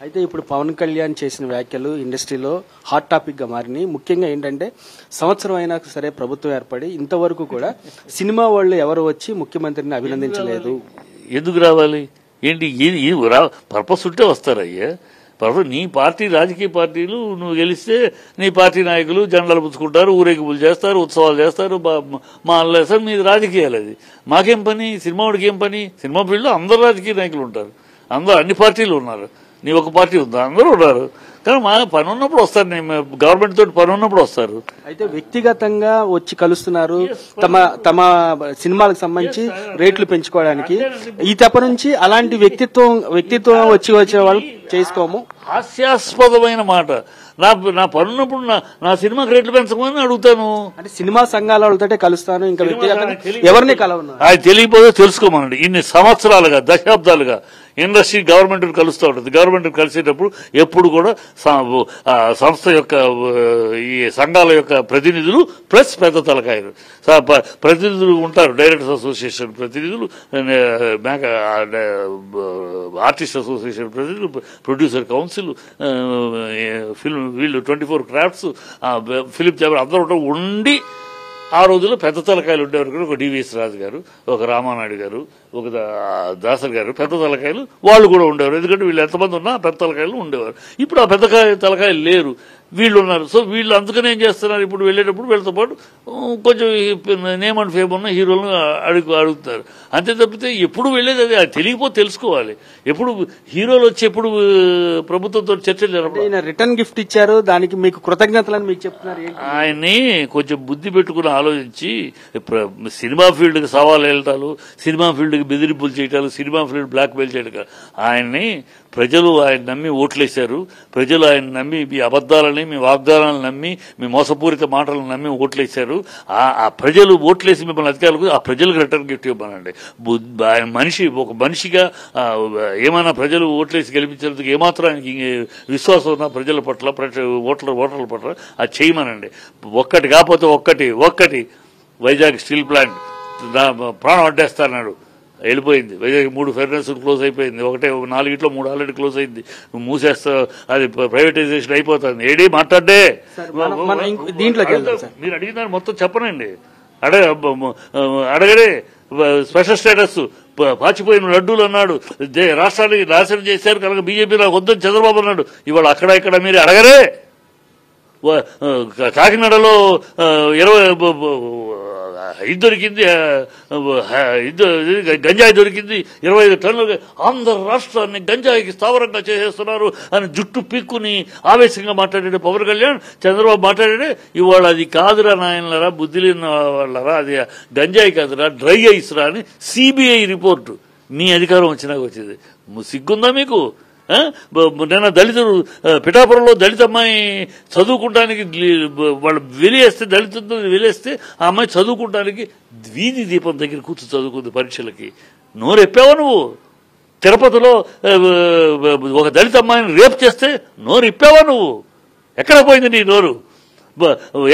అయితే ఇప్పుడు పవన్ కళ్యాణ్ చేసిన వ్యాఖ్యలు ఇండస్ట్రీలో హాట్ టాపిక్ గా మారినాయి. ముఖ్యంగా ఏంటంటే సంవత్సరం అయినా సరే ప్రభుత్వం ఏర్పడి ఇంతవరకు కూడా సినిమా వాళ్ళు ఎవరు వచ్చి ముఖ్యమంత్రిని అభినందించలేదు. ఎందుకు రావాలి? ఏంటి పర్పస్ ఉంటే వస్తారయ్యా. పర్పస్ నీ పార్టీ, రాజకీయ పార్టీలు నువ్వు గెలిస్తే నీ పార్టీ నాయకులు జెండాలు పుచ్చుకుంటారు, ఊరేగింపులు చేస్తారు, ఉత్సవాలు చేస్తారు, మా అల్లేసారు. మీది రాజకీయాలు. అది మాకేం పని? సినిమా వాడికి ఏం పని? సినిమా ఫీల్డ్లో అందరు రాజకీయ నాయకులు ఉంటారు, అందరూ అన్ని పార్టీలు ఉన్నారు. నీ ఒక పార్టీ ఉందా? అందరూ ఉన్నారు. కానీ మా పని ఉన్నప్పుడు వస్తారు, గవర్నమెంట్ తోటి పని ఉన్నప్పుడు వస్తారు. అయితే వ్యక్తిగతంగా వచ్చి కలుస్తున్నారు తమ సినిమాలకు సంబంధించి రేట్లు పెంచుకోవడానికి. ఈ తప్ప నుంచి అలాంటి వ్యక్తిత్వం వచ్చే వాళ్ళు చేసుకోము. హాస్యాస్పదమైన మాట. నా పనున్నప్పుడు నా సినిమాకి రేట్లు పెంచమని అడుగుతాను. అంటే సినిమా సంఘాల వాళ్ళతో కలుస్తాను, ఇంకా వ్యక్తిగతంగా ఎవరిని కలవను. అది తెలియకపోతే తెలుసుకోమనండి. ఇన్ని సంవత్సరాలుగా, దశాబ్దాలుగా ఇండస్ట్రీ గవర్నమెంట్ కలుస్తూ ఉంటుంది. గవర్నమెంట్ కలిసేటప్పుడు ఎప్పుడు కూడా సంస్థ యొక్క ఈ సంఘాల యొక్క ప్రతినిధులు ప్లస్ పెద్ద తలకాయలు ప్రతినిధులు ఉంటారు. డైరెక్టర్స్ అసోసియేషన్ ప్రతినిధులు, ఆర్టిస్ట్ అసోసియేషన్ ప్రతినిధులు, ప్రొడ్యూసర్ కౌన్సిల్, ఫిల్మ్ వీళ్ళు 24 క్రాఫ్ట్స్, ఫిలిం ఛాంబర్ అందరూ ఉండి ఆ రోజుల్లో పెద్ద తలకాయలు ఉండేవారు కూడా. ఒక డివిఎస్ రాజు గారు, ఒక రామానాయుడు గారు, ఒక దాసర్ గారు, పెద్ద తలకాయలు వాళ్ళు కూడా ఉండేవారు. ఎందుకంటే వీళ్ళు ఎంతమంది ఉన్నా పెద్ద తలకాయలు ఉండేవారు. ఇప్పుడు ఆ పెద్ద తలకాయలు లేరు, వీళ్ళు ఉన్నారు. సో వీళ్ళు అందుకనే ఏం చేస్తున్నారు, ఇప్పుడు వెళ్ళేటప్పుడు వీళ్ళతో పాటు కొంచెం నేమ్ అండ్ ఫేమ్ ఉన్న హీరోలను అడుగుతారు. అంతే తప్పితే ఎప్పుడు వెళ్ళేది అది తెలియకపోతే తెలుసుకోవాలి. ఎప్పుడు హీరోలు వచ్చి ఎప్పుడు ప్రభుత్వంతో చర్చలు జరపడం. రిటర్న్ గిఫ్ట్ ఇచ్చారు, దానికి మీకు కృతజ్ఞతలని మీకు చెప్తున్నారు. ఆయన్ని కొంచెం బుద్ధి పెట్టుకుని ఆలోచించి సినిమా ఫీల్డ్కి సవాల్ వెళ్ళటాలు, సినిమా ఫీల్డ్కి బెదిరింపులు చేయటాలు, సినిమా ఫీల్డ్ బ్లాక్ మెయిల్ చేయడం. ఆయన్ని ప్రజలు ఆయన నమ్మి ఓట్లేశారు. ప్రజలు ఆయన నమ్మి మీ అబద్దాలని, మీ వాగ్దానాలను నమ్మి, మీ మోసపూరిత మాటలను నమ్మి ఓట్లేశారు. ఆ ప్రజలు ఓట్లేసి మిమ్మల్ని అధికారులకు ఆ ప్రజలకు రిటర్న్ గిఫ్ట్ ఇవ్వమనండి. ఆయన ఒక మనిషిగా ఏమైనా ప్రజలు ఓట్లేసి గెలిపించేందుకు ఏమాత్రానికి విశ్వాసం ఉన్న ప్రజల పట్ల, ఓటర్ల పట్ల అది చేయమనండి. ఒక్కటి కాకపోతే ఒక్కటి వైజాగ్ స్టీల్ ప్లాంట్ ప్రాణం అడ్డేస్తాడు, వెళ్ళిపోయింది. వైజాగ్ 3 ఫెర్నెస్ క్లోజ్ అయిపోయింది. 4 3 ఆల్రెడీ క్లోజ్ అయింది. మూసేస్తా, అది ప్రైవేటైజేషన్ అయిపోతుంది. ఏడీ మాట్లాడే దీంట్లోకి మీరు అడిగిన మొత్తం చెప్పనండి. అడగడే స్పెషల్ స్టేటస్, పాచిపోయిన లడ్డూలు అన్నాడు, రాష్ట్రానికి నాశనం చేశారు కనుక బీజేపీ నాకు వద్దని చంద్రబాబు అన్నాడు. ఇవాళ ఇక్కడ మీరు అడగరే. కాకినాడలో 20 దొరికింది, గంజాయి దొరికింది, 25 టన్నులు. ఆంధ్ర రాష్ట్రాన్ని గంజాయికి స్థావరంగా చేసేస్తున్నారు అని జుట్టు పీక్కుని ఆవేశంగా మాట్లాడాడు పవన్ కళ్యాణ్. చంద్రబాబు మాట్లాడాడే. ఇవాళ అది కాదురా నాయనలరా, బుద్ధి లేని వాళ్ళరా, అది గంజాయి కాదురా, డ్రై ఐస్ రా అని సిబిఐ రిపోర్టు మీ అధికారం వచ్చినాక వచ్చింది. సిగ్గుందా మీకు? నిన్న దళితులు పిఠాపురంలో దళిత అమ్మాయి చదువుకుంటానికి వాళ్ళు వెలివేస్తే ఆ అమ్మాయి చదువుకుంటానికి వీధి దీపం దగ్గర కూర్చు చదువుకుంది పరీక్షలకి. నోరెప్పావా నువ్వు? తిరుపతిలో ఒక దళిత అమ్మాయిని రేపు చేస్తే నోరెప్పావా నువ్వు? ఎక్కడ పోయింది నీ నోరు?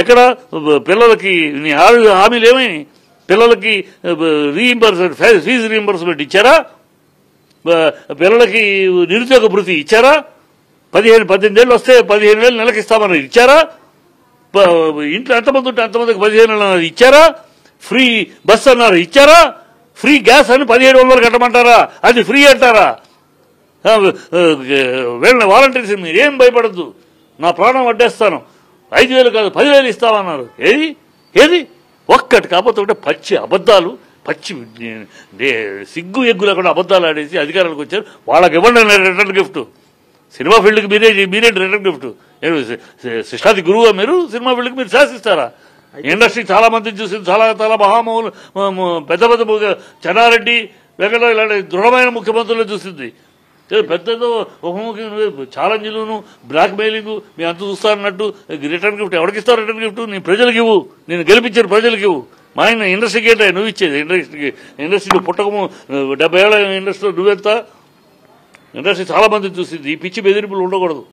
ఎక్కడ పిల్లలకి నీ హామీలు ఏమైనా? పిల్లలకి ఫీజు రీయింబర్స్మెంట్ ఇచ్చారా? పిల్లలకి నిరుద్యోగ భృతి ఇచ్చారా? 18 ఏళ్ళు వస్తే 15,000 నెలకి ఇస్తామని ఇచ్చారా? ఇంట్లో ఎంతమంది ఉంటే అంతమందికి 15,000 ఇచ్చారా? ఫ్రీ బస్ అన్నారు, ఇచ్చారా? ఫ్రీ గ్యాస్ అని 1700 కట్టమంటారా? అది ఫ్రీ అంటారా? వెళ్ళిన వాలంటీర్స్ మీరేం భయపడద్దు, నా ప్రాణం అడ్డేస్తాను, 5,000 కాదు 10,000 ఇస్తామన్నారు. ఏది ఒక్కటి కాకపోతే ఒకటే పచ్చి అబద్దాలు, పచ్చి సిగ్గు ఎగ్గు లేకుండా అబద్దాలు ఆడేసి అధికారాలకు వచ్చారు. వాళ్ళకి ఇవ్వండి రిటర్న్ గిఫ్ట్. సినిమా ఫీల్డ్కి మీరే రిటర్న్ గిఫ్ట్. శిష్టాది గురువుగా మీరు సినిమా ఫీల్డ్కి మీరు శాసిస్తారా? ఇండస్ట్రీ చాలా మందిని చూసింది, చాలా మహామహులు, పెద్ద చెన్నారెడ్డి, వెంకట ఇలాంటి దృఢమైన ముఖ్యమంత్రులు చూసింది. పెద్దదో ఒకముఖి ఛాలెంజ్లను, బ్లాక్ మెయిలింగ్ మీ అంత చూస్తారన్నట్టు రిటర్న్ గిఫ్ట్ ఎవరికి ఇస్తావు? రిటర్న్ గిఫ్ట్ నీ ప్రజలకు ఇవ్వు. నేను గెలిపించాను ప్రజలకు ఇవ్వు. మా ఆయన ఇండస్ట్రీకి ఏంటో నువ్వు ఇచ్చేది? ఇండస్ట్రీలో పుట్టకము 70 ఏళ్ల ఇండస్ట్రీలో నువ్వెంత? ఇండస్ట్రీ చాలా మంది చూసింది. ఈ పిచ్చి బెదిరింపులు ఉండకూడదు.